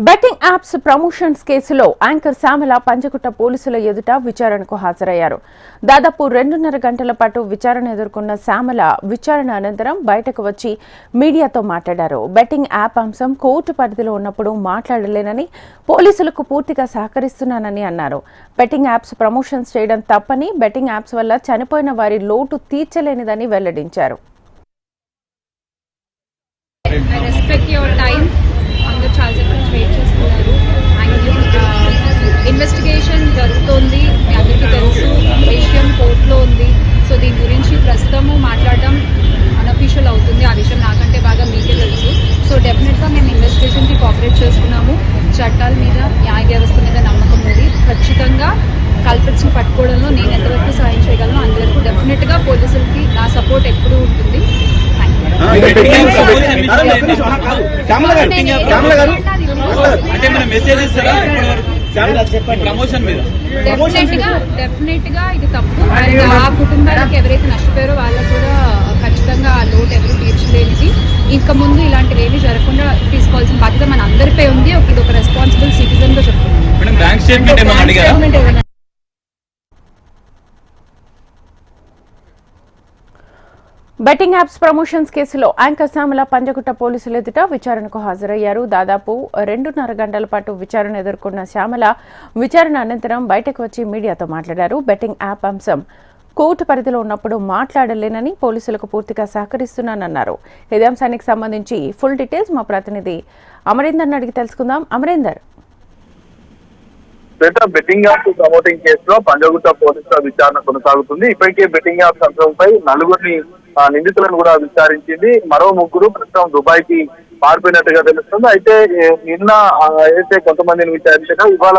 Betting apps promotions కేసులో anchor Shyamala Panjagutta పోలీసుల ఎదుట విచారణకు హాజరయ్యారు. దాదాపు 2.5 గంటల పాటు విచారణ ఎదుర్కొన్న శ్యామల విచారణ అనంతరం బయటకు వచ్చి మీడియాతో మాట్లాడారు. బెట్టింగ్ యాప్ అంశం కోర్టు పరిధిలో ఉన్నప్పుడు మాట్లాడలేనని, పోలీసులకు పూర్తిగా సహకరిస్తున్నానని అన్నారు. బెట్టింగ్ యాప్స్ ప్రమోషన్స్ చేయడం తప్పని, బెట్టింగ్ యాప్స్ వల్ల చనిపోయిన వారి లోటు తీర్చలేనిదని వెల్లడించారు. ఇన్వెస్టిగేషన్ జరుగుతోంది, మీ అందరికీ తెలుసు. విషయం కోర్టులో ఉంది. సో దీని గురించి ప్రస్తుతము మాట్లాడడం అన్అఫీషియల్ అవుతుంది. ఆ విషయం నాకంటే బాగా మీకే తెలుసు. సో డెఫినెట్గా మేము ఇన్వెస్టిగేషన్కి కోఆపరేట్ చేస్తున్నాము. చట్టాల మీద, న్యాయ వ్యవస్థ మీద నమ్మకం ఉంది. ఖచ్చితంగా కల్పిట్స్ని పట్టుకోవడంలో నేను ఎంతవరకు సాయం చేయగలను అంతవరకు డెఫినెట్గా పోలీసులకి నా సపోర్ట్ ఎప్పుడూ ఉంటుంది. డెఫినెట్ గా ఇది తప్పు. ఆ కుటుంబాలకు ఎవరైతే నష్టపోయారో వాళ్ళకు కూడా ఖచ్చితంగా ఆ లోటు ఎవరు తీర్చలేనిది. ఇంకా ముందు ఇలాంటివి ఏమీ జరగకుండా తీసుకోవాల్సిన బాధ్యత మన అందరిపై ఉంది. ఇది ఒక రెస్పాన్సిబుల్ సిటిజన్ గా చెప్తున్నాను. బెట్టింగ్ యాప్స్ ప్రమోషన్స్ కేసులో యాంకర్ శ్యామల పంజగుట్ట పోలీసుల ఎదుట విచారణకు హాజరయ్యారు. దాదాపు 2.5 గంటల పాటు విచారణ ఎదుర్కొన్న శ్యామల విచారణ అనంతరం బయటకు వచ్చి మీడియాతో మాట్లాడారు. బెట్టింగ్ యాప్ అంశం కోర్టు పరిధిలో ఉన్నప్పుడు మాట్లాడలేనని, పోలీసులకు పూర్తిగా సహకరిస్తున్నానన్నారు. ఇదే అంశానికి సంబంధించి ఫుల్ డీటెయిల్స్ మా ప్రతినిధి అమరేందర్ అడిగి తెలుసుకుందాం. అమరేందర్, బెట్టింగ్ యాప్ ప్రమోటింగ్ కేసులో పంజగుట్ట పోలీసుల విచారణ కొనసాగుతుంది. ఇప్పటికే బెట్టింగ్ యాప్ అంశంపై 4 నిందితులను కూడా విచారించింది. మరో 3 ప్రస్తుతం దుబాయ్ కి పారిపోయినట్టుగా తెలుస్తుంది. అయితే నిన్న ఏదైతే కొంతమందిని విచారించగా ఇవాళ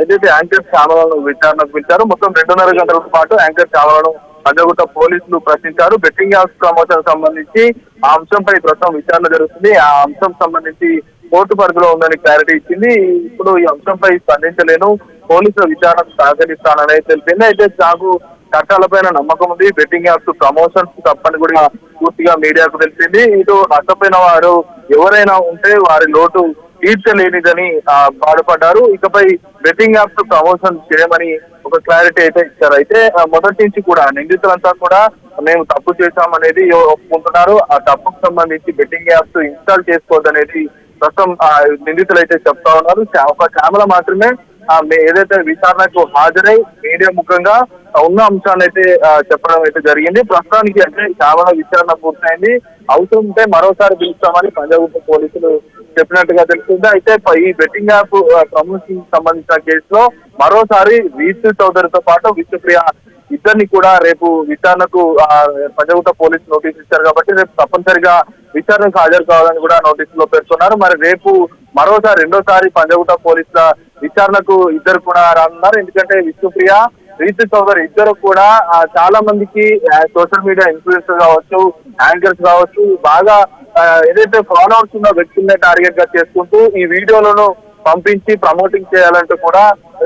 ఏదైతే యాంకర్ శ్యామలను విచారణకు పిలిచారో మొత్తం 2.5 గంటల పాటు యాంకర్ శ్యామలను పంజగుట్ట పోలీసులు ప్రశ్నించారు. బెట్టింగ్ యాప్స్ ప్రమోషన్ సంబంధించి ఆ అంశంపై ప్రస్తుతం విచారణ జరుగుతుంది. ఆ అంశం సంబంధించి కోర్టు పరిధిలో ఉందని క్లారిటీ ఇచ్చింది. ఇప్పుడు ఈ అంశంపై స్పందించలేను, పోలీసుల విచారణకు సహకరిస్తానని తెలిపింది. అయితే నాకు చట్టాలపైన నమ్మకం ఉంది, బెట్టింగ్ యాప్స్ ప్రమోషన్స్ తప్పని కూడా పూర్తిగా మీడియాకు తెలిసింది. ఇటు నష్టపోయిన వారు ఎవరైనా ఉంటే వారి లోటు తీర్చలేనిదని బాధపడ్డారు. ఇకపై బెట్టింగ్ యాప్స్ ప్రమోషన్ చేయమని ఒక క్లారిటీ అయితే ఇచ్చారు. అయితే మొదటి నుంచి కూడా నిందితులంతా కూడా మేము తప్పు చేశామనేది ఒప్పుకుంటున్నారు. ఆ తప్పుకు సంబంధించి బెట్టింగ్ యాప్స్ ఇన్స్టాల్ చేసుకోవద్దనేది ప్రస్తుతం నిందితులు అయితే చెప్తా ఉన్నారు. ఒక శ్యామల మాత్రమే ఏదైతే విచారణకు హాజరై మీడియా ముఖంగా ఉన్న అంశాన్ని అయితే చెప్పడం అయితే జరిగింది. ప్రస్తుతానికి అంటే శ్యామల విచారణ పూర్తయింది. అవసరం ఉంటే మరోసారి పిలుస్తామని పంజగుట్ట పోలీసులు చెప్పినట్టుగా తెలుస్తుంది. అయితే ఈ బెట్టింగ్ యాప్ ప్రమోషన్ సంబంధించిన కేసులో మరోసారి వీసు చౌదరితో పాటు విష్ణుప్రియ ఇద్దరిని కూడా రేపు విచారణకు పంజగుట్ట పోలీసు నోటీస్ ఇచ్చారు. కాబట్టి రేపు తప్పనిసరిగా విచారణకు హాజరు కావాలని కూడా నోటీసులో పేర్కొన్నారు. మరి రేపు మరోసారి రెండోసారి పంజగుట్ట పోలీసుల విచారణకు ఇద్దరు కూడా రానున్నారు. ఎందుకంటే విష్ణుప్రియ, వీసు చౌదరి ఇద్దరు కూడా చాలా మందికి సోషల్ మీడియా ఇన్ఫ్లుయెన్సర్ కావచ్చు, యాంకర్స్ కావచ్చు, బాగా ఏదైతే ఫాలోవర్స్ ఉన్న వ్యక్తులనే టార్గెట్ గా చేసుకుంటూ ఈ వీడియోలను పంపించి ప్రమోటింగ్ చేయాలంటూ కూడా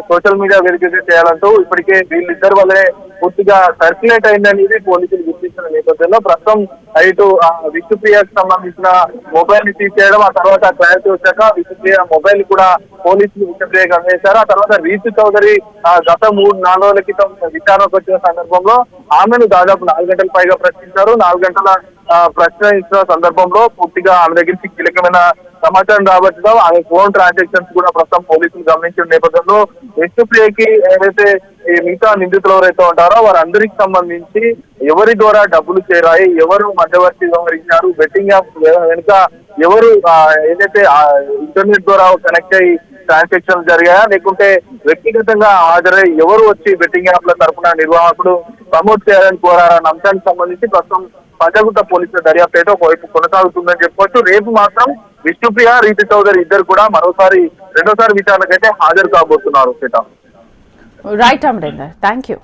సోషల్ మీడియా వేదికగా చేయాలంటూ ఇప్పటికే వీళ్ళిద్దరి వల్లే పూర్తిగా సర్క్యులేట్ అయిందనేది పోలీసులు గుర్తించిన నేపథ్యంలో ప్రస్తుతం ఇటు విష్ణుప్రియకు సంబంధించిన మొబైల్ ని తీసేయడం, ఆ తర్వాత క్లారిటీ వచ్చాక విష్ణుప్రియ మొబైల్ కూడా పోలీసులు విష్ణుప్రియకు అందజేశారు. ఆ తర్వాత వీసు చౌదరి గత 3-4 రోజుల క్రితం విచారణకు వచ్చిన సందర్భంలో ఆమెను దాదాపు 4 గంటల పైగా ప్రశ్నించారు. 4 గంటల ప్రశ్నించిన సందర్భంలో పూర్తిగా ఆమె దగ్గరికి కీలకమైన సమాచారం రాబట్టడం, ఆమె ఫోన్ ట్రాన్సాక్షన్స్ కూడా ప్రస్తుతం పోలీసులు గమనించిన నేపథ్యంలో విష్ణుప్రియకి ఏదైతే ఈ మిగతా నిందితులు ఎవరైతే ఉంటారో వారందరికి సంబంధించి ఎవరి ద్వారా డబ్బులు చేరాయి, ఎవరు మధ్యవర్తి వ్యవహరించారు, బెట్టింగ్ యాప్ వెనుక ఎవరు ఏదైతే ఇంటర్నెట్ ద్వారా కనెక్ట్ అయ్యి ట్రాన్సాక్షన్ జరిగాయా, లేకుంటే వ్యక్తిగతంగా హాజరై ఎవరు వచ్చి బెట్టింగ్ యాప్ల తరఫున నిర్వాహకుడు ప్రమోట్ చేయాలని కోరారన్న అంశానికి సంబంధించి ప్రస్తుతం పంజగుట్ట పోలీసుల దర్యాప్తు ఒకవైపు కొనసాగుతుందని చెప్పవచ్చు. రేపు మాత్రం విష్ణుప్రియ, వీసు చౌదరి ఇద్దరు కూడా రెండోసారి విచారణకైతే హాజరు కాబోతున్నారు. Right Amarender, thank you.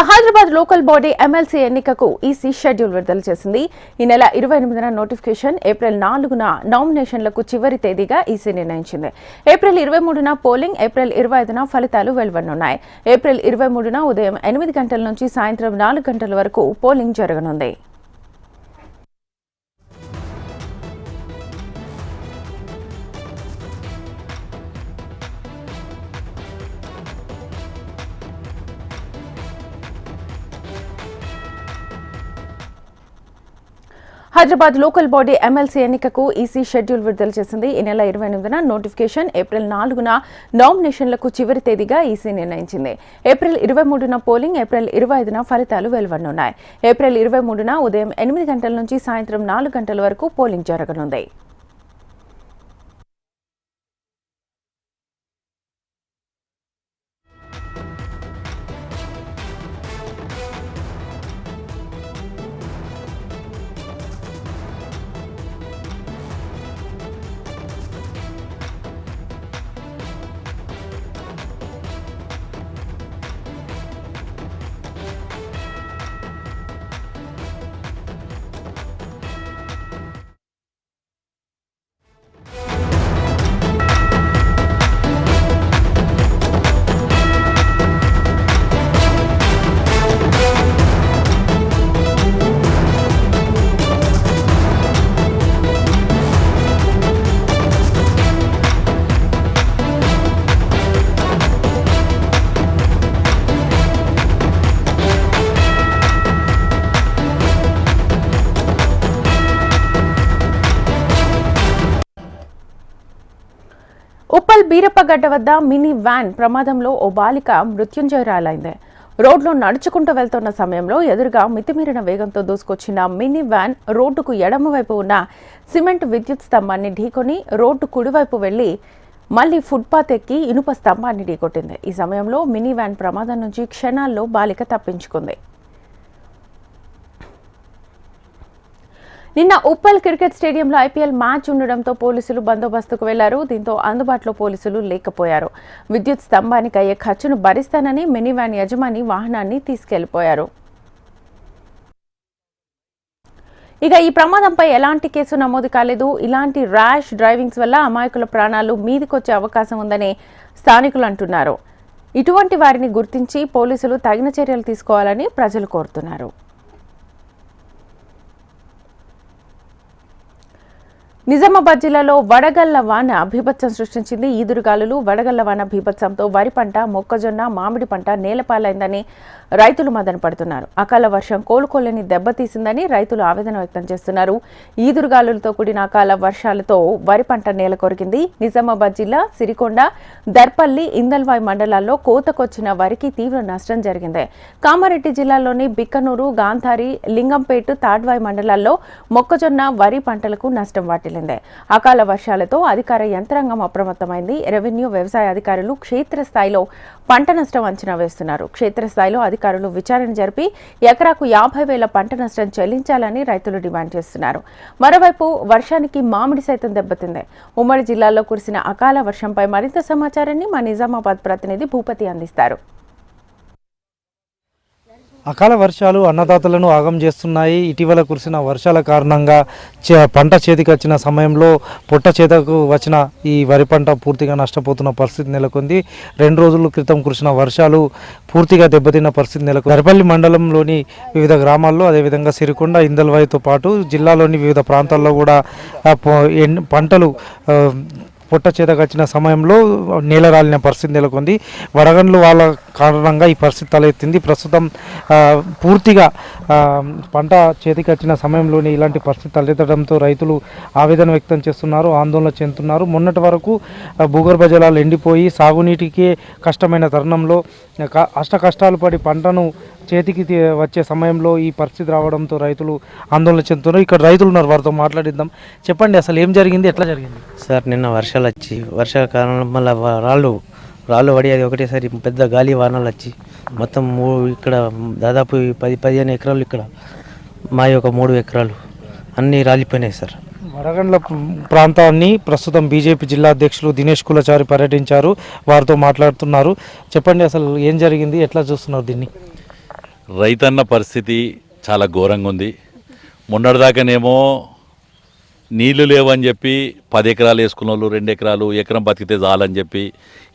Hyderabad local body MLC ఎన్నికకు ఈసీ షెడ్యూల్ విడుదల చేసింది. ఈ నెల 28న నోటిఫికేషన్, ఏప్రిల్ 4న నామినేషన్లకు చివరి తేదీగా ఈసీ నిర్ణయించింది. ఏప్రిల్ 23న పోలింగ్, ఏప్రిల్ 25న ఫలితాలు వెలువడనున్నాయి. ఏప్రిల్ 23న ఉదయం 8 గంటల నుంచి సాయంత్రం 4 గంటల వరకు పోలింగ్ జరగనుంది. హైదరాబాద్ లోకల్ బాడీ ఎమ్మెల్సీ ఎన్నికకు ఈసీ షెడ్యూల్ విడుదల చేసింది. ఈ నెల 28న నోటిఫికేషన్, ఏప్రిల్ 4న నామినేషన్లకు చివరి తేదీగా ఈసీ నిర్ణయించింది. ఏప్రిల్ 23న పోలింగ్, ఏప్రిల్ 25న ఫలితాలు వెలువడనున్నాయి. ఏప్రిల్ 23న ఉదయం 8 గంటల నుంచి సాయంత్రం 4 గంటల వరకు పోలింగ్ జరగనుంది. ఉప్పల్ బీరప్పగడ్డ వద్ద మినీ వ్యాన్ ప్రమాదంలో ఓ బాలిక మృత్యుంజయురాలైంది. రోడ్లో నడుచుకుంటూ వెళ్తున్న సమయంలో ఎదురుగా మితిమీరిన వేగంతో దూసుకొచ్చిన మినీ వ్యాన్ రోడ్డుకు ఎడమవైపు ఉన్న సిమెంట్ విద్యుత్ స్తంభాన్ని ఢీకొని రోడ్డు కుడివైపు వెళ్లి మళ్లీ ఫుట్పాత్ ఎక్కి ఇనుప స్తంభాన్ని ఢీకొట్టింది. ఈ సమయంలో మినీ వ్యాన్ ప్రమాదం నుంచి క్షణాల్లో బాలిక తప్పించుకుంది. నిన్న ఉప్పల్ క్రికెట్ స్టేడియంలో ఐపీఎల్ మ్యాచ్ ఉండడంతో పోలీసులు బందోబస్తుకు వెళ్లారు. దీంతో అందుబాటులో పోలీసులు లేకపోయారు. విద్యుత్ స్తంభానికి అయ్యే ఖర్చును భరిస్తానని మినీ వ్యాన్ యజమాని వాహనాన్ని తీసుకెళ్లిపోయారు. ఇక ఈ ప్రమాదంపై ఎలాంటి కేసు నమోదు కాలేదు. ఇలాంటి ర్యాష్ డ్రైవింగ్స్ వల్ల అమాయకుల ప్రాణాలు మీదికొచ్చే అవకాశం ఉందని స్థానికులు అంటున్నారు. ఇటువంటి వారిని గుర్తించి పోలీసులు తగిన చర్యలు తీసుకోవాలని ప్రజలు కోరుతున్నారు. నిజామాబాద్ జిల్లాలో వడగళ్ల వాన బీభత్సం సృష్టించింది. ఈదురుగాలులు, వడగళ్ల వాన బీభత్సంతో వరి పంట, మొక్కజొన్న, మామిడి పంట నేలపాలైందని రైతులు మదన పడుతున్నారు. అకాల వర్షం కోలుకోలేని దెబ్బతీసిందని రైతులు ఆవేదన వ్యక్తం చేస్తున్నారు. ఈదురుగాలులతో కూడిన అకాల వర్షాలతో వరి పంట నేల కొరికింది. నిజామాబాద్ జిల్లా సిరికొండ, దర్పల్లి, ఇందల్వాయి మండలాల్లో కోతకొచ్చిన వరికి తీవ్ర నష్టం జరిగింది. కామారెడ్డి జిల్లాలోని బిక్కనూరు, గాంధారి, లింగంపేట, తాడ్వాయి మండలాల్లో మొక్కజొన్న, వరి పంటలకు నష్టం వాటిల్లింది. అకాల వర్షాలతో అధికార యంత్రాంగం అప్రమత్తమైంది. రెవెన్యూ, వ్యవసాయ అధికారులు క్షేత్రస్థాయిలో పంట నష్టం అంచనా వేస్తున్నారు. క్షేత్రస్థాయిలో అధికారులు విచారణ జరిపి ఎకరాకు 50,000 పంట నష్టం చెల్లించాలని రైతులు డిమాండ్ చేస్తున్నారు. మరోవైపు వర్షానికి మామిడి సైతం దెబ్బతింది. ఉమ్మడి జిల్లాలో కురిసిన అకాల వర్షంపై మరింత సమాచారాన్ని మా నిజామాబాద్ ప్రతినిధి భూపతి అందిస్తారు. అకాల వర్షాలు అన్నదాతలను ఆగం చేస్తున్నాయి. ఇటీవల కురిసిన వర్షాల కారణంగా పంట చేతికి వచ్చిన సమయంలో పొట్ట చేతకు వచ్చిన ఈ వరి పంట పూర్తిగా నష్టపోతున్న పరిస్థితి నెలకొంది. 2 రోజుల క్రితం కురిసిన వర్షాలు పూర్తిగా దెబ్బతిన్న పరిస్థితి నెలకొంది. దర్పల్లి మండలంలోని వివిధ గ్రామాల్లో, అదేవిధంగా సిరికొండ, ఇందల్వాయితో పాటు జిల్లాలోని వివిధ ప్రాంతాల్లో కూడా పంటలు పొట్ట చేతకొచ్చిన సమయంలో నేల రాలిన పరిస్థితి నెలకొంది. వడగండ్లు వాళ్ళ కారణంగా ఈ పరిస్థితి తలెత్తింది. ప్రస్తుతం పూర్తిగా పంట చేతికి వచ్చిన సమయంలోనే ఇలాంటి పరిస్థితి తలెత్తడంతో రైతులు ఆవేదన వ్యక్తం చేస్తున్నారు, ఆందోళన చెందుతున్నారు. మొన్నటి వరకు భూగర్భ జలాలు ఎండిపోయి సాగునీటికి కష్టమైన తరుణంలో కష్టాలు పడి పంటను చేతికి వచ్చే సమయంలో ఈ పరిస్థితి రావడంతో రైతులు ఆందోళన చెందుతున్నారు. ఇక్కడ రైతులు ఉన్నారు, వారితో మాట్లాడిద్దాం. చెప్పండి, అసలు ఏం జరిగింది, ఎట్లా జరిగింది? సార్, నిన్న వర్షాలు వచ్చి వర్షాల కారణం మళ్ళీ రాళ్ళు పడి అది ఒకటేసారి పెద్ద గాలి వానలు వచ్చి మొత్తం ఇక్కడ దాదాపు 10-15 ఎకరాలు, ఇక్కడ మా యొక్క 3 ఎకరాలు అన్నీ రాలిపోయినాయి సార్. వడగండ్ల ప్రాంతాన్ని ప్రస్తుతం బీజేపీ జిల్లా అధ్యక్షులు దినేష్ కులచారి పర్యటించారు, వారితో మాట్లాడుతున్నారు. చెప్పండి, అసలు ఏం జరిగింది, ఎట్లా చూస్తున్నారు దీన్ని? రైతన్న పరిస్థితి చాలా ఘోరంగా ఉంది. మొన్నటిదాకానేమో నీళ్లు లేవని చెప్పి 10 ఎకరాలు వేసుకున్న వాళ్ళు 2 ఎకరాలు ఎకరం బతికితే చాలని చెప్పి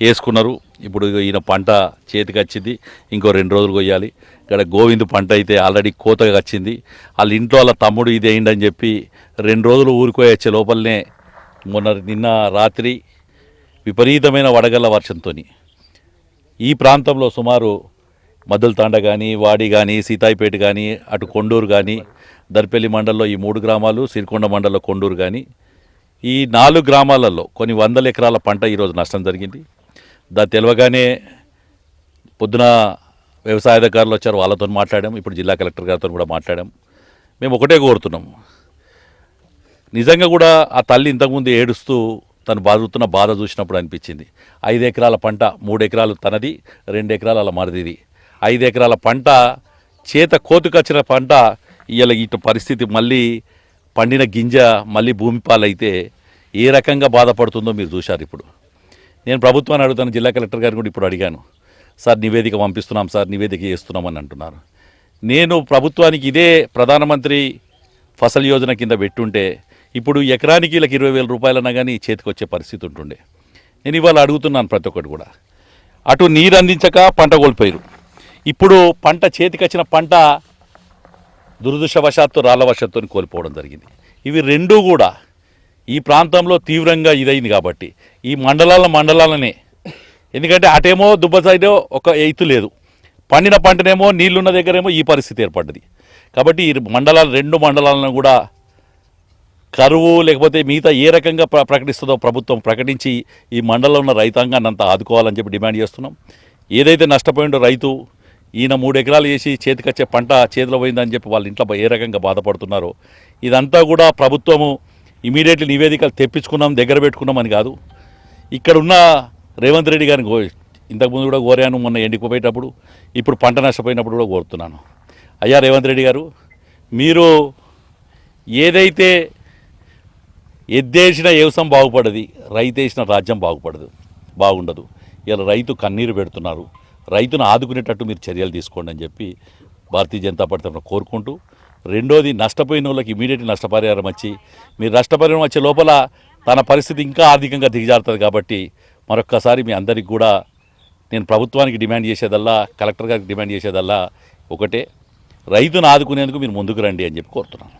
వేసుకున్నారు. ఇప్పుడు ఈయన పంట చేతికి వచ్చింది, ఇంకో 2 రోజులు కొయ్యాలి. ఇక్కడ గోవింద్ పంట అయితే ఆల్రెడీ కోతగా వచ్చింది. వాళ్ళ ఇంట్లో వాళ్ళ తమ్ముడు ఇది అయిందని చెప్పి 2 రోజులు ఊరికోయి వచ్చే లోపలనే నిన్న రాత్రి విపరీతమైన వడగళ్ల వర్షంతో ఈ ప్రాంతంలో సుమారు మద్దులతాండ కానీ, వాడి కానీ, సీతాయిపేట కానీ, అటు కొండూరు కానీ, దర్పల్లి మండలంలో ఈ 3 గ్రామాలు, సిరికొండ మండలంలో కొండూరు కానీ, ఈ 4 గ్రామాలలో కొన్ని 100 ఎకరాల పంట ఈరోజు నష్టం జరిగింది. తెలియగానే పొద్దున వ్యవసాయ అధికారులు వచ్చారు, వాళ్ళతో మాట్లాడాం. ఇప్పుడు జిల్లా కలెక్టర్ గారితో కూడా మాట్లాడాం. మేము ఒకటే కోరుతున్నాం, నిజంగా కూడా ఆ తల్లి ఇంతకుముందు ఏడుస్తూ తను బాధుతున్న బాధ చూసినప్పుడు అనిపించింది. 5 ఎకరాల పంట, 3 ఎకరాలు తనది, 2 ఎకరాలు అలా మరిదిది. 5 ఎకరాల పంట చేత కోతుకొచ్చిన పంట ఇవాళ ఇటు పరిస్థితి మళ్ళీ పండిన గింజ మళ్ళీ భూమి పాలైతే ఏ రకంగా బాధపడుతుందో మీరు చూశారు. ఇప్పుడు నేను ప్రభుత్వాన్ని అడుగుతాను, జిల్లా కలెక్టర్ గారిని కూడా ఇప్పుడు అడిగాను. సార్ నివేదిక పంపిస్తున్నాం సార్, నివేదిక చేస్తున్నామని అంటున్నారు. నేను ప్రభుత్వానికి ఇదే ప్రధానమంత్రి ఫసల్ యోజన కింద పెట్టుంటే ఇప్పుడు ఎకరానికి వీళ్ళకి 20,000 రూపాయలన్నా కానీ చేతికి వచ్చే పరిస్థితి ఉంటుండే. నేను ఇవాళ అడుగుతున్నాను ప్రతి ఒక్కటి కూడా. అటు నీరు అందించక పంట కోల్పోయారు. ఇప్పుడు పంట చేతికి వచ్చిన పంట దురదృష్టవశాత్తు రాళ్ల వర్షంతో కోల్పోవడం జరిగింది. ఇవి రెండూ కూడా ఈ ప్రాంతంలో తీవ్రంగా ఇదైంది కాబట్టి ఈ మండలాలనే, ఎందుకంటే అటేమో దుబ్బ సైడ్ ఒక ఎత్తు లేదు, పండిన పంటనేమో నీళ్లున్న దగ్గరేమో ఈ పరిస్థితి ఏర్పడ్డది. కాబట్టి ఈ రెండు మండలాలను కూడా కరువు లేకపోతే మిగతా ఏ రకంగా ప్రకటిస్తుందో ప్రభుత్వం ప్రకటించి ఈ మండలంలో ఉన్న రైతాంగాన్ని అంతా ఆదుకోవాలని చెప్పి డిమాండ్ చేస్తున్నాం. ఏదైతే నష్టపోయిండో రైతు, ఈయన 3 ఎకరాలు చేసి చేతికొచ్చే పంట చేతిలో పోయిందని చెప్పి వాళ్ళ ఇంట్లో ఏ రకంగా బాధపడుతున్నారో ఇదంతా కూడా ప్రభుత్వము ఇమీడియట్లీ నివేదికలు తెప్పించుకున్నాం, దగ్గర పెట్టుకున్నాం అని కాదు. ఇక్కడ ఉన్న రేవంత్ రెడ్డి గారిని ఇంతకుముందు కూడా కోరాను, మొన్న ఎండిపోయేటప్పుడు, ఇప్పుడు పంట నష్టపోయినప్పుడు కూడా కోరుతున్నాను. అయ్యా రేవంత్ రెడ్డి గారు, మీరు ఏదైతే ఎద్దేసిన వ్యవసాయం బాగుపడది, రైతు వేసిన రాజ్యం బాగుండదు. ఇలా రైతు కన్నీరు పెడుతున్నారు. రైతును ఆదుకునేటట్టు మీరు చర్యలు తీసుకోండి అని చెప్పి భారతీయ జనతా పార్టీ తరఫున కోరుకుంటూ, రెండోది నష్టపోయిన వాళ్ళకి ఇమీడియట్లీ నష్టపరిహారం వచ్చి, మీరు నష్టపరిహారం వచ్చే లోపల తన పరిస్థితి ఇంకా ఆర్థికంగా దిగజారుతుంది. కాబట్టి మరొక్కసారి మీ అందరికి కూడా నేను ప్రభుత్వానికి డిమాండ్ చేసేదల్లా, కలెక్టర్ గారికి డిమాండ్ చేసేదల్లా ఒకటే, రైతును ఆదుకునేందుకు మీరు ముందుకు రండి అని చెప్పి కోరుతున్నాను.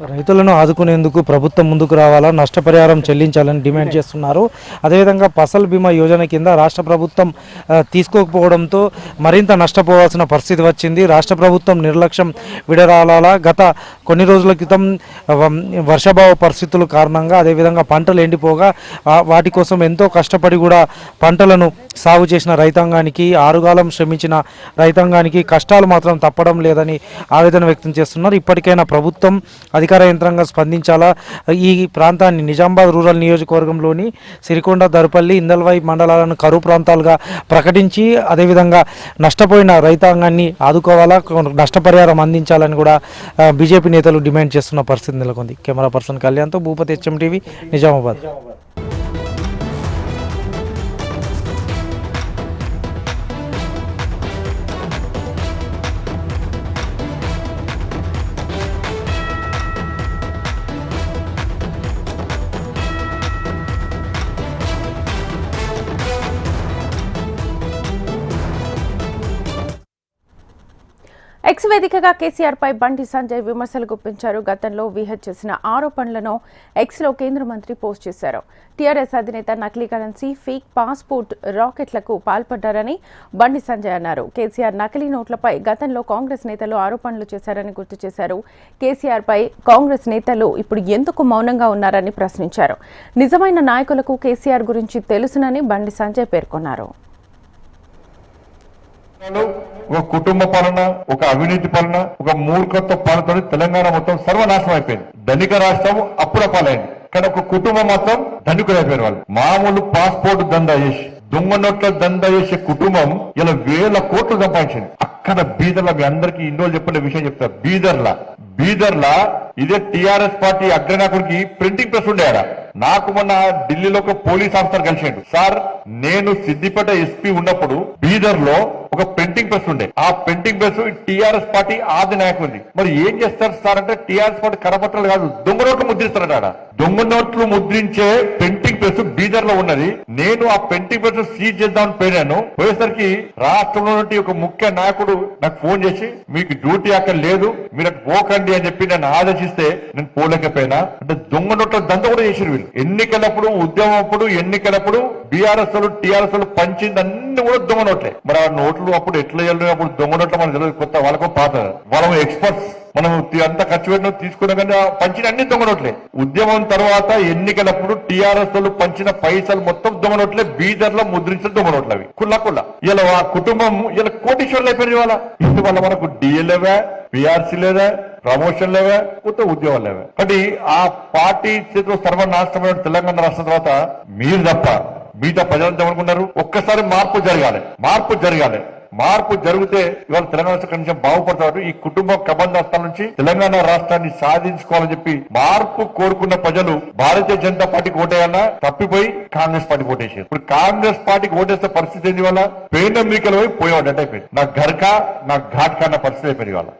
రైతులను ఆదుకునేందుకు ప్రభుత్వం ముందుకు రావాలా, నష్టపరిహారం చెల్లించాలని డిమాండ్ చేస్తున్నారు. అదేవిధంగా ఫసల్ బీమా యోజన కింద రాష్ట్ర ప్రభుత్వం తీసుకోకపోవడంతో మరింత నష్టపోవాల్సిన పరిస్థితి వచ్చింది. రాష్ట్ర ప్రభుత్వం నిర్లక్ష్యం విడరాలాలా. గత కొన్ని రోజుల క్రితం వర్షాభావ పరిస్థితుల కారణంగా అదేవిధంగా పంటలు ఎండిపోగా వాటి కోసం ఎంతో కష్టపడి కూడా పంటలను సాగు చేసిన రైతాంగానికి, ఆరుగాలం శ్రమించిన రైతాంగానికి కష్టాలు మాత్రం తప్పడం లేదని ఆవేదన వ్యక్తం చేస్తున్నారు. ఇప్పటికైనా ప్రభుత్వం అధికార యంత్రాంగం స్పందించాలా. ఈ ప్రాంతాన్ని నిజామాబాద్ రూరల్ నియోజకవర్గంలోని సిరికొండ, దర్పల్లి, ఇందల్వాయి మండలాలను కరువు ప్రాంతాలుగా ప్రకటించి అదేవిధంగా నష్టపోయిన రైతాంగాన్ని ఆదుకోవాలా, నష్టపరిహారం అందించాలని కూడా బీజేపీ నేతలు డిమాండ్ చేస్తున్న పరిస్థితి నెలకొంది. కెమెరా పర్సన్ కళ్యాణ్తో Bhupathi, HM TV, Nizamabad. X వేదికగా కేసీఆర్ పై బండి సంజయ్ విమర్శలు గుప్పించారు. గతంలో విహెచ్ చేసిన ఆరోపణలను ఎక్స్లో కేంద్ర మంత్రి పోస్ట్ చేశారు. టీఆర్ఎస్ అధినేత నకిలీ కరెన్సీ, ఫేక్ పాస్పోర్ట్ రాకెట్లకు పాల్పడ్డారని బండి సంజయ్ అన్నారు. కేసీఆర్ నకిలీ నోట్లపై గతంలో కాంగ్రెస్ నేతలు ఆరోపణలు చేశారని గుర్తు చేశారు. కేసీఆర్ పై కాంగ్రెస్ నేతలు ఇప్పుడు ఎందుకు మౌనంగా ఉన్నారని ప్రశ్నించారు. నిజమైన నాయకులకు కేసీఆర్ గురించి తెలుసునని బండి సంజయ్ పేర్కొన్నారు. ఒక కుటుంబ పాలన, ఒక అవినీతి పాలన, ఒక మూర్ఖత్వ పాలనతో తెలంగాణ మొత్తం సర్వనాశనం అయిపోయింది. ధనిక రాష్ట్రం అప్పుల పాలైంది, కానీ ఒక కుటుంబం మాత్రం ధనికులు అయిపోయిన వాళ్ళు. మామూలు పాస్పోర్ట్ దందా చేసి, దొంగ నోట్ల దందా చేసే కుటుంబం ఇలా 1000 కోట్లు సంపాదించింది. అక్కడ బీదర్ల, మీ అందరికీ ఇన్నోళ్ళు చెప్పిన విషయం చెప్తా, బీదర్లా ఇదే టీఆర్ఎస్ పార్టీ అగ్రనాయకుడికి ప్రింటింగ్ ప్రెస్ ఉండేడా. నాకు మొన్న ఢిల్లీలో ఒక పోలీస్ ఆఫీసర్ కలిసిండు. సార్, నేను సిద్దిపేట ఎస్పీ ఉన్నప్పుడు బీదర్ లో ఒక ప్రింటింగ్ ప్రెస్ ఉండే. ఆ ప్రింటింగ్ ప్రెస్ టీఆర్ఎస్ పార్టీ ఆది నాయకుడిది. మరి ఏం చేస్తారు సార్ అంటే టీఆర్ఎస్ పార్టీ కరపత్రాలు కాదు, దొంగ నోట్లు ముద్రిస్తారట. ఆడ దొంగ నోట్లు ముద్రించే ప్రింటింగ్ ప్రెస్ బీదర్ లో ఉన్నది. నేను ఆ ప్రింటింగ్ ప్రెస్ సీజ్ చేద్దామని పోయినాను. పోయేసరికి రాష్ట్రంలో నుండి ఒక ముఖ్య నాయకుడు నాకు ఫోన్ చేసి, మీకు డ్యూటీ అక్కడ లేదు, మీరు అటు పోకండి అని చెప్పి నన్ను ఆదేశిస్తే నేను పోలేకపోయినా. అంటే దొంగ నోట్ల దంత కూడా చేసారు వీళ్ళు. ఎన్నికలప్పుడు, ఉద్యమం అప్పుడు, ఎన్నికలప్పుడు బీఆర్ఎస్ వాళ్ళు టీఆర్ఎస్ వాళ్ళు పంచింది అన్ని కూడా దొంగ నోట్లే. మరి ఆ నోట్లు అప్పుడు ఎట్లా వెళ్ళిన అప్పుడు దొంగ నోట్లు మనకు తెలియదు, కొత్త వాళ్ళకు పాత, వాళ్ళ ఎక్స్పర్ట్స్. మనం అంత ఖర్చు పెట్టిన తీసుకున్నా కానీ పంచిన అన్ని దొంగ నోట్లే. ఉద్యమం తర్వాత ఎన్నికలప్పుడు టీఆర్ఎస్ వాళ్ళు పంచిన పైసలు మొత్తం దొంగ నోట్లే, బీదర్ లో ముద్రించిన దొంగ నోట్లు అవి కుల్లా కుల్లా. ఇలా ఆ కుటుంబం ఇలా కోటీశ్వర్లు అయిపోయింది. ఇవాళ మనకు డిఎల్ఏవా, పిఆర్సీ లేదా, ప్రమోషన్ లేవా, కొత్త ఉద్యోగాలు లేవా. కాబట్టి ఆ పార్టీ చేతిలో సర్వనాశనమైన తెలంగాణ రాష్ట్రం తర్వాత మీరు తప్ప మిగతా ప్రజలంతా ఏమనుకున్నారు, ఒక్కసారి మార్పు జరగాలి, మార్పు జరగాలి. మార్పు జరిగితే ఇవాళ తెలంగాణ రాష్ట్రం కొంచెం బాగుపడతారు. ఈ కుటుంబ కబంధాస్తాల నుంచి తెలంగాణ రాష్ట్రాన్ని సాధించుకోవాలని చెప్పి మార్పు కోరుకున్న ప్రజలు భారతీయ జనతా పార్టీకి ఓటేయాలన్నా తప్పిపోయి కాంగ్రెస్ పార్టీకి ఓటేసారు. ఇప్పుడు కాంగ్రెస్ పార్టీకి ఓటేస్తే పరిస్థితి ఏంది, వల్ల పెయిన్ అమెరికలో పోయి పోయేవాడు అయిపోయింది. నా ఘర్కా నా ఘాట్ కన్న పరిస్థితి అయిపోయింది వాళ్ళ.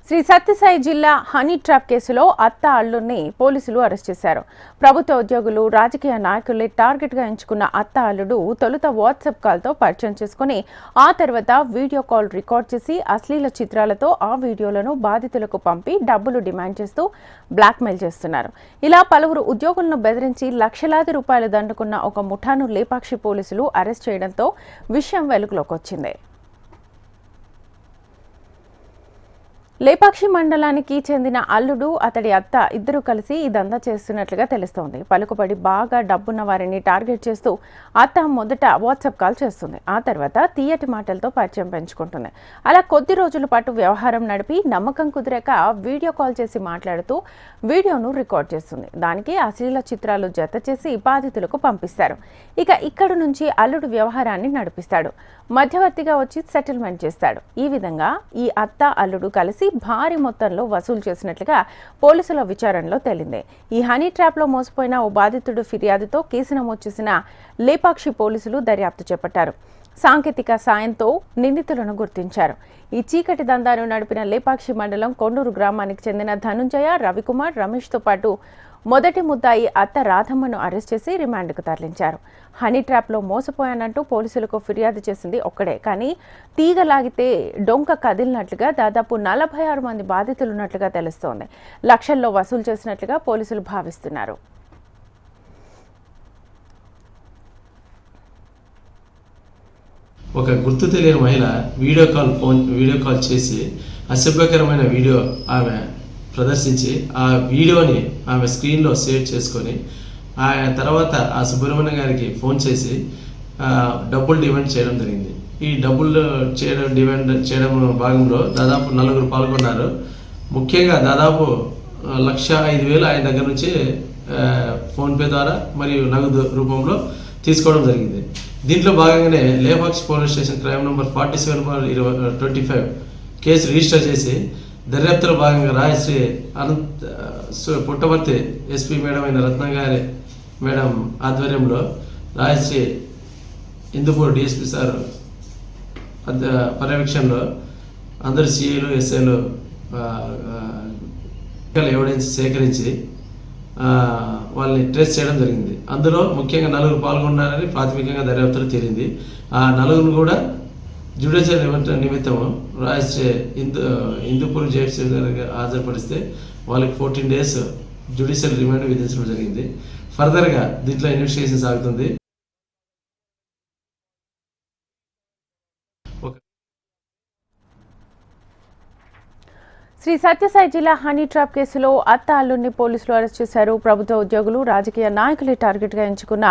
శ్రీ సత్యసాయి జిల్లా హనీ ట్రాప్ కేసులో అత్త అల్లుడిని పోలీసులు అరెస్ట్ చేశారు. ప్రభుత్వ ఉద్యోగులు, రాజకీయ నాయకుల్ని టార్గెట్గా ఎంచుకున్న అత్త అల్లుడు తొలుత వాట్సాప్ కాల్తో పరిచయం చేసుకుని ఆ తర్వాత వీడియో కాల్ రికార్డ్ చేసి అశ్లీల చిత్రాలతో ఆ వీడియోలను బాధితులకు పంపి డబ్బులు డిమాండ్ చేస్తూ బ్లాక్మెయిల్ చేస్తున్నారు. ఇలా పలువురు ఉద్యోగులను బెదిరించి లక్షలాది రూపాయలు దండుకున్న ఒక ముఠాను లేపాక్షి పోలీసులు అరెస్ట్ చేయడంతో విషయం వెలుగులోకి వచ్చింది. లేపాక్షి మండలానికి చెందిన అల్లుడు, అతడి అత్త ఇద్దరు కలిసి ఇదంతా చేస్తున్నట్లుగా తెలుస్తోంది. పలుకుబడి బాగా డబ్బున్న వారిని టార్గెట్ చేస్తూ అత్త మొదట వాట్సాప్ కాల్ చేస్తుంది. ఆ తర్వాత తీయటి మాటలతో పరిచయం పెంచుకుంటుంది. అలా కొద్ది రోజుల పాటు వ్యవహారం నడిపి నమ్మకం కుదిరాక వీడియో కాల్ చేసి మాట్లాడుతూ వీడియోను రికార్డ్ చేస్తుంది. దానికి అశ్లీల చిత్రాలు జత చేసి బాధితులకు పంపిస్తారు. ఇక ఇక్కడి నుంచి అల్లుడు వ్యవహారాన్ని నడిపిస్తాడు. మధ్యవర్తిగా వచ్చి సెటిల్మెంట్ చేస్తాడు. ఈ విధంగా ఈ అత్త అల్లుడు కలిసి భారీ మొత్తంలో వసూలు చేసినట్లుగా పోలీసుల విచారణలో తేలింది. ఈ హనీ ట్రాప్లో మోసపోయిన ఓ బాధితుడు ఫిర్యాదుతో కేసు నమోదు చేసిన లేపాక్షి పోలీసులు దర్యాప్తు చేపట్టారు. సాంకేతిక సాయంతో నిందితులను గుర్తించారు. ఈ చీకటి దందాను నడిపిన లేపాక్షి మండలం కొండూరు గ్రామానికి చెందిన ధనుంజయ, రవికుమార్, రమేష్తో పాటు మొదటి ముద్దాయి అత్త రాధమ్మను అరెస్ట్ చేసి రిమాండ్కు తరలించారు. హనీ ట్రాప్లో మోసపోయానంటూ పోలీసులకు ఫిర్యాదు చేసింది ఒక్కడే. కానీ తీగలాగితే డొంక కదిలినట్లుగా దాదాపు 46 మంది బాధితులున్నట్లుగా తెలుస్తోంది. లక్షల్లో వసూలు చేసినట్లుగా పోలీసులు భావిస్తున్నారు. ఒక గుర్తు తెలియని మహిళ వీడియో కాల్ చేసి అసభ్యకరమైన వీడియో ఆమె ప్రదర్శించి ఆ వీడియోని ఆమె స్క్రీన్లో సేవ్ చేసుకొని ఆ తర్వాత ఆ సుబ్రహ్మణ్యం గారికి ఫోన్ చేసి డబ్బులు డిమాండ్ చేయడం జరిగింది. ఈ డబ్బులు డిమాండ్ చేయడం భాగంలో దాదాపు 4 పాల్గొన్నారు. ముఖ్యంగా దాదాపు 1,05,000 ఆయన దగ్గర నుంచి ఫోన్పే ద్వారా మరియు నగదు రూపంలో తీసుకోవడం జరిగింది. దీంట్లో భాగంగానే Lepakshi police station crime number 47/25 case register చేసి దర్యాప్తులో భాగంగా రాయశ్రీ పుట్టవర్తి ఎస్పీ మేడం అయిన రత్నగారి మేడం ఆధ్వర్యంలో రాయశ్రీ ఇందుపూర్ డిఎస్పీ సార్ పర్యవేక్షణలో అందరు సిఐలు, ఎస్ఐలు ఎవిడెన్స్ సేకరించి వాళ్ళని ట్రేస్ చేయడం జరిగింది. అందులో ముఖ్యంగా 4 పాల్గొన్నారని ప్రాథమికంగా దర్యాప్తులో తేలింది. ఆ 4 కూడా జ్యుడిషియల్ నిమిత్తము రాయశ్రీ హిందూపూర్ జేఎఫ్సీ గారికి హాజరుపరిస్తే వాళ్ళకి 14 days జ్యుడిషియల్ రిమాండ్ విధించడం జరిగింది. ఫర్దర్గా దీంట్లో ఇన్వెస్టిగేషన్ సాగుతుంది. శ్రీ సత్యసాయి జిల్లా హనీ ట్రాప్ కేసులో అత్త అల్లుడిని పోలీసులు అరెస్ట్ చేశారు. ప్రభుత్వ ఉద్యోగులు, రాజకీయ నాయకులే టార్గెట్గా ఎంచుకున్న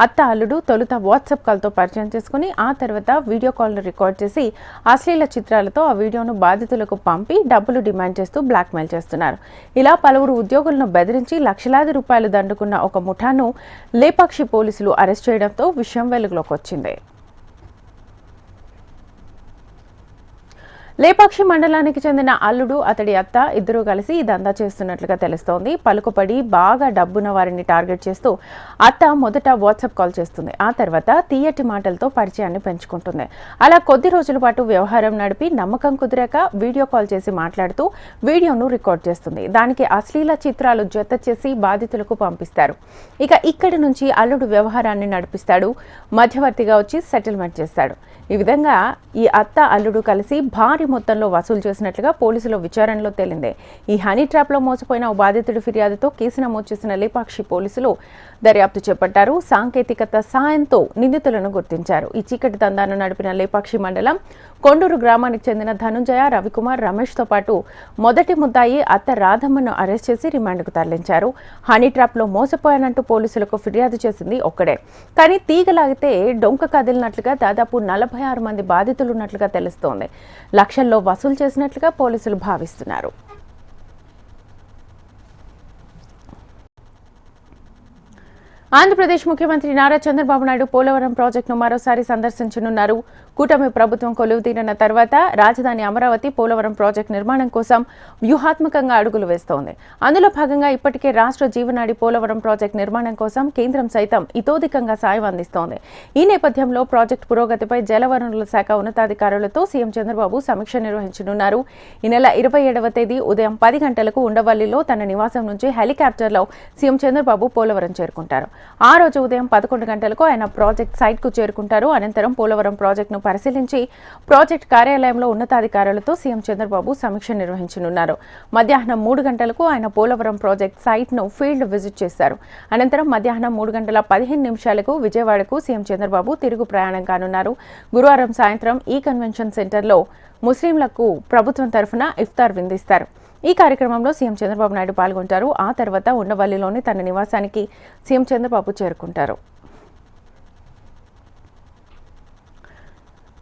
అత్త అల్లుడు తొలుత వాట్సాప్ కాల్తో పరిచయం చేసుకుని ఆ తర్వాత వీడియో కాల్ను రికార్డ్ చేసి అశ్లీల చిత్రాలతో ఆ వీడియోను బాధితులకు పంపి డబ్బులు డిమాండ్ చేస్తూ బ్లాక్మెయిల్ చేస్తున్నారు. ఇలా పలువురు ఉద్యోగులను బెదిరించి లక్షలాది రూపాయలు దండుకున్న ఒక ముఠాను లేపాక్షి పోలీసులు అరెస్ట్ చేయడంతో విషయం వెలుగులోకి వచ్చింది. లేపాక్షి మండలానికి చెందిన అల్లుడు, అతడి అత్త ఇద్దరూ కలిసి ఈ దందా చేస్తున్నట్లుగా తెలుస్తోంది. పలుకుపడి బాగా డబ్బున్న వారిని టార్గెట్ చేస్తూ అత్త మొదట వాట్సాప్ కాల్ చేస్తుంది. ఆ తర్వాత తీయటి మాటలతో పరిచయాన్ని పెంచుకుంటుంది. అలా కొద్ది రోజుల పాటు వ్యవహారం నడిపి నమ్మకం కుదిరాక వీడియో కాల్ చేసి మాట్లాడుతూ వీడియోను రికార్డ్ చేస్తుంది. దానికి అశ్లీల చిత్రాలు జత చేసి బాధితులకు పంపిస్తారు. ఇక ఇక్కడి నుంచి అల్లుడు వ్యవహారాన్ని నడిపిస్తాడు, మధ్యవర్తిగా వచ్చి సెటిల్మెంట్ చేస్తాడు. ఈ విధంగా ఈ అత్త అల్లుడు కలిసి భారీ మొత్తంలో వసూలు చేసినట్లుగా పోలీసుల విచారణలో తేలింది. ఈ హనీ ట్రాప్లో మోసపోయిన ఓ బాధితుడి ఫిర్యాదుతో కేసు నమోదు చేసిన లేపాక్షి పోలీసులు దర్యాప్తు చేపట్టారు. సాంకేతికత సాయంతో నిందితులను గుర్తించారు. ఈ చీకటి దందాను నడిపిన లేపాక్షి మండలం కొండూరు గ్రామానికి చెందిన ధనుంజయ, రవికుమార్, రమేష్తో పాటు మొదటి ముద్దాయి అత్త రాధమ్మను అరెస్ట్ చేసి రిమాండ్కు తరలించారు. హనీ ట్రాప్లో మోసపోయానంటూ పోలీసులకు ఫిర్యాదు చేసింది ఒక్కడే. కానీ తీగలాగితే డొంక కదిలినట్లుగా దాదాపు 46 మంది బాధితులున్నట్లుగా తెలుస్తోంది. లక్షల్లో వసూలు చేసినట్లుగా పోలీసులు భావిస్తున్నారు. ఆంధ్రప్రదేశ్ ముఖ్యమంత్రి నారా చంద్రబాబు నాయుడు పోలవరం ప్రాజెక్టును మరోసారి సందర్శించనున్నారు. కూటమి ప్రభుత్వం కొలువుతీరిన తర్వాత రాజధాని అమరావతి పోలవరం ప్రాజెక్టు నిర్మాణం కోసం వ్యూహాత్మకంగా అడుగులు వేస్తోంది. అందులో భాగంగా ఇప్పటికే రాష్ట్ర జీవనాడి పోలవరం ప్రాజెక్టు నిర్మాణం కోసం కేంద్రం సైతం ఇతోధికంగా సాయం అందిస్తోంది. ఈ నేపథ్యంలో ప్రాజెక్టు పురోగతిపై జలవనరుల శాఖ ఉన్నతాధికారులతో సీఎం చంద్రబాబు సమీక్ష నిర్వహించనున్నారు. ఈ నెల 27వ తేదీ ఉదయం 10 గంటలకు ఉండవల్లిలో తన నివాసం నుంచి హెలికాప్టర్లో సీఎం చంద్రబాబు పోలవరం చేరుకుంటారు. ఆ రోజు ఉదయం 11 గంటలకు ఆయన ప్రాజెక్ట్ సైట్కు చేరుకుంటారు. అనంతరం పోలవరం ప్రాజెక్టును పరిశీలించి ప్రాజెక్టు కార్యాలయంలో ఉన్నతాధికారులతో సీఎం చంద్రబాబు సమీక్ష నిర్వహించనున్నారు. మధ్యాహ్నం 3 గంటలకు ఆయన పోలవరం ప్రాజెక్టు సైట్ను ఫీల్డ్ విజిట్ చేశారు. అనంతరం మధ్యాహ్నం 3:15 విజయవాడకు సీఎం చంద్రబాబు తిరుగు ప్రయాణం కానున్నారు. గురువారం సాయంత్రం ఈ కన్వెన్షన్ సెంటర్లో ముస్లింలకు ప్రభుత్వం తరఫున ఇఫ్తార్ విందిస్తారు. ఈ కార్యక్రమంలో సీఎం చంద్రబాబు నాయుడు పాల్గొంటారు. ఆ తర్వాత ఉండవల్లిలోని తన నివాసానికి సీఎం చంద్రబాబు చేరుకుంటారు.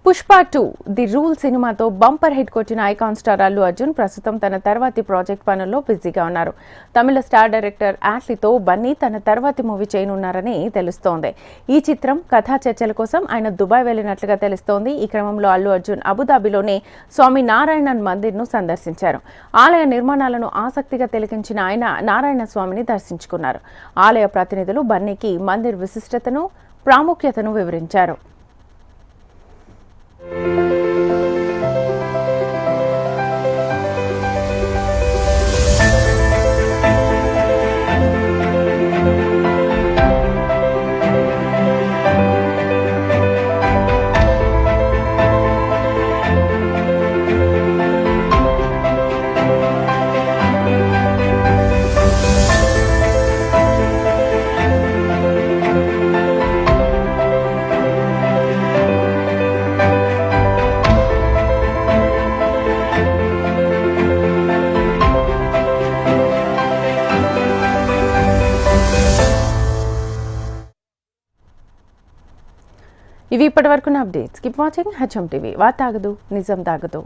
పుష్ప 2 ది రూల్ సినిమాతో బంపర్ హిట్ కొట్టిన ఐకాన్ స్టార్ అల్లు అర్జున్ ప్రస్తుతం తన తర్వాతి ప్రాజెక్ట్ పనుల్లో బిజీగా ఉన్నారు. తమిళ స్టార్ డైరెక్టర్ యాట్లీతో బన్నీ తన తర్వాతి మూవీ చేయనున్నారని తెలుస్తోంది. ఈ చిత్రం కథా చర్చల కోసం ఆయన దుబాయ్ వెళ్లినట్లుగా తెలుస్తోంది. ఈ క్రమంలో అల్లు అర్జున్ అబుదాబిలోని స్వామి నారాయణన్ మందిర్ను సందర్శించారు. ఆలయ నిర్మాణాలను ఆసక్తిగా తిలకించిన ఆయన నారాయణ స్వామిని దర్శించుకున్నారు. ఆలయ ప్రతినిధులు బన్నీకి మందిర్ విశిష్టతను, ప్రాముఖ్యతను వివరించారు. ఇవి ఇప్పటివరకున్న updates. Keep watching HM TV. వార్త ఆగదు, నిజం దాగదు.